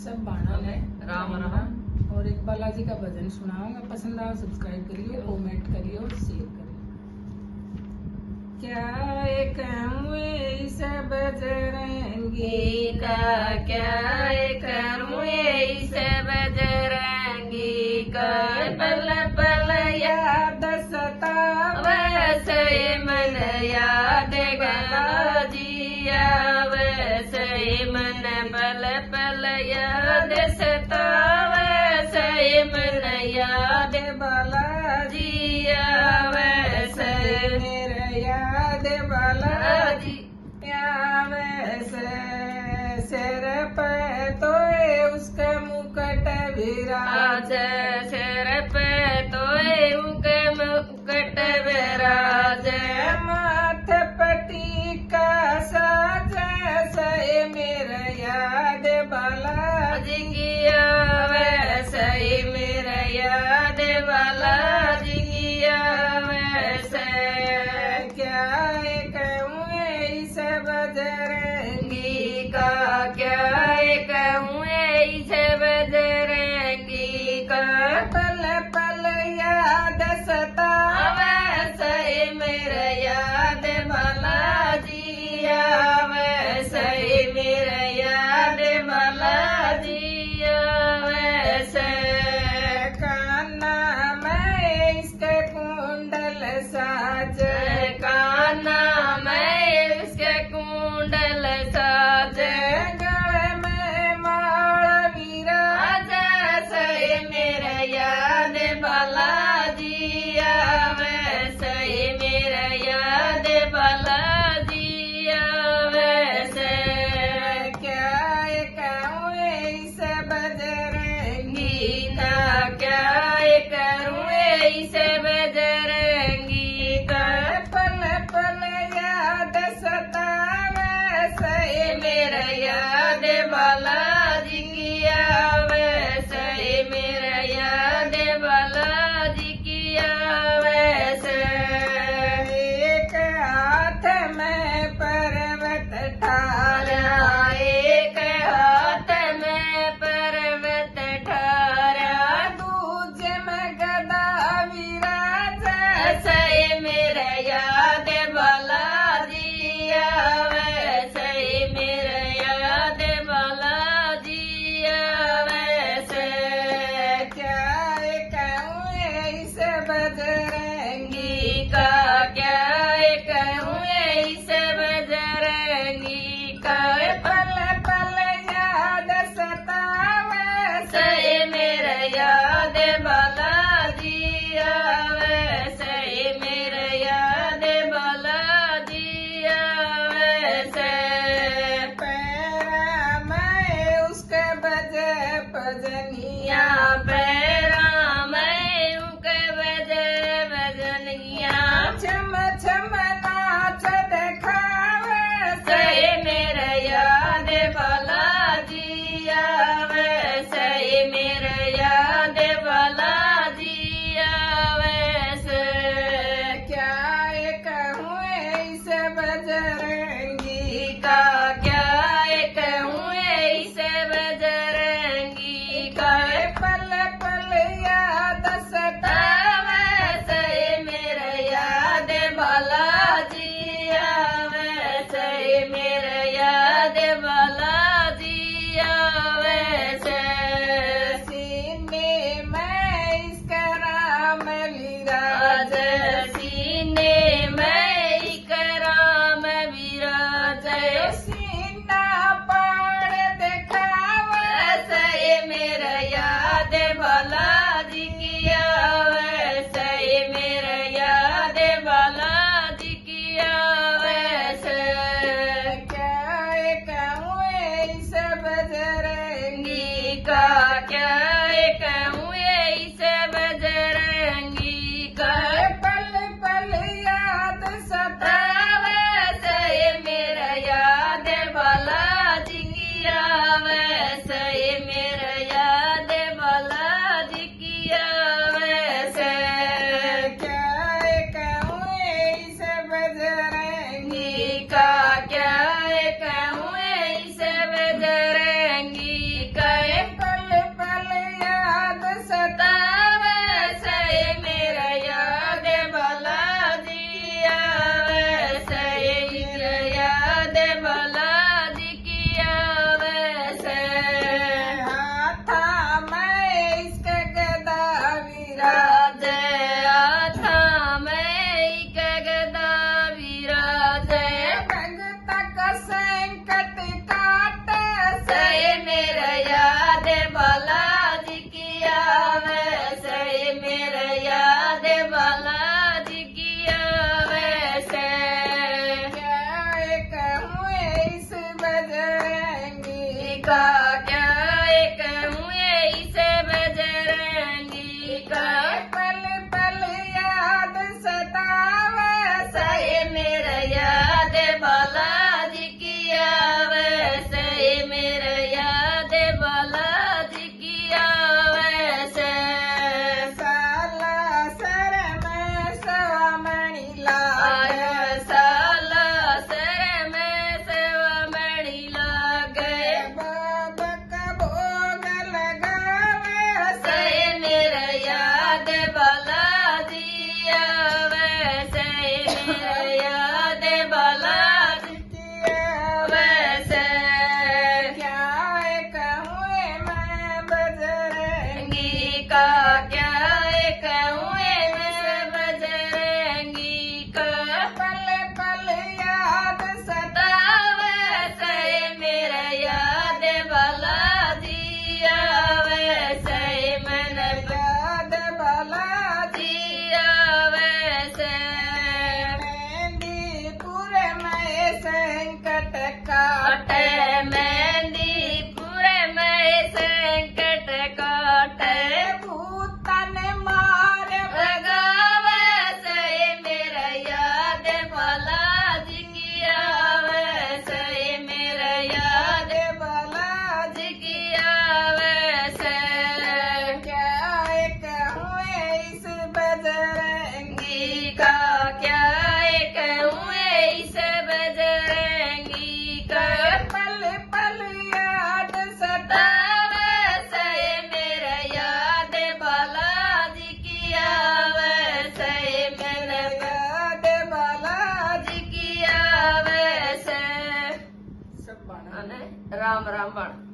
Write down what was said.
सब बाणा है राम राम। और एक बालाजी का भजन सुनाऊंगा। पसंद आए सब्सक्राइब करिए, कमेंट करिए और शेयर करिए। क्या एक मुए सब बजरंगी का, क्या एक मुए सब बजरंगी का, पल पल याद सतावस मन याद गलाजिया वस मन पल पल याद सतावस मन याद बालाजिया वस मेरा याद बालाजी वैस सिर पे तो उसका मुकट विराज, सिर पे तो उसका मुकट विराज, माथे पटी का साज सही मेरा याद बालाजी किया वैसे मेरा याद बालाजी किया वैसे। क्या कहूँ इस बजरंगी का, क्या कहूँ इस बजरंगी का, पल पल याद सतावस मेरा याद बालाजी वैसे मेरा याद बालाजी वैसे। कान्हा मैं इसके कुंडल साज, कान्हा मैं इसके कुंडल साज, गले में माला विराज सही मेरा याद बालाजी वैसे मेरा याद बालाजी वैसे। क्या कहूँ इस बजरंगी का, क्या करूँ इस बजरंगी का, पल पल याद सतावस मेरा याद बालाजी किया वैसे मेरा याद बालाजी किया वैसे। एक हाथ में पर्वत ठारा, एक हाथ में पर्वत ठारा, दूजे में गदा विराज सही मेरा याद बालाजी वैसे मेरा याद बालाजी वैसे। क्या कहूँ इस बजरंगी का, क्या कहूँ इस बजरंगी का, पल पल याद सतावस मेरा याद बालाजी वैसे मेरा याद बालाजी वैसे। पैरा मैं उसके बजे भजनिया, पैरा मैं उसके बजे भजनिया, छम छम नाच देखावस मेरा याद बालाजी वैसे मेरा याद बालाजी वैसे। क्या कहूँ इस बजरंगी का, क्या कहूँ इस बजरंगी का, पल पल याद सतावस मेरा याद बालाजी वैसे मेरा याद बालाजी वैसे। सीने में इसका राम विराज, सीने में इसका राम विराज, सीना पाड़ देखावस मेरा याद बालाजी किया वैसे मेरा याद बालाजी किया वैसे। क्या कहूँ इस बजरंगी का, क्या कहूँ इस बजरंगी का, पल पल याद सतावस मेरा याद बालाजी किया वैसे मेरा याद बालाजी किया वैसे। क्या कहूँ इस बजरंगी का, क्या कहूँ इस बजरंगी का, का क्या कहूँ इस बजरंगी का पल पल याद सतावे से मेरा याद बालाजी की आवे से मेरा याद बालाजी की आवे से सब बाणा राम राम बन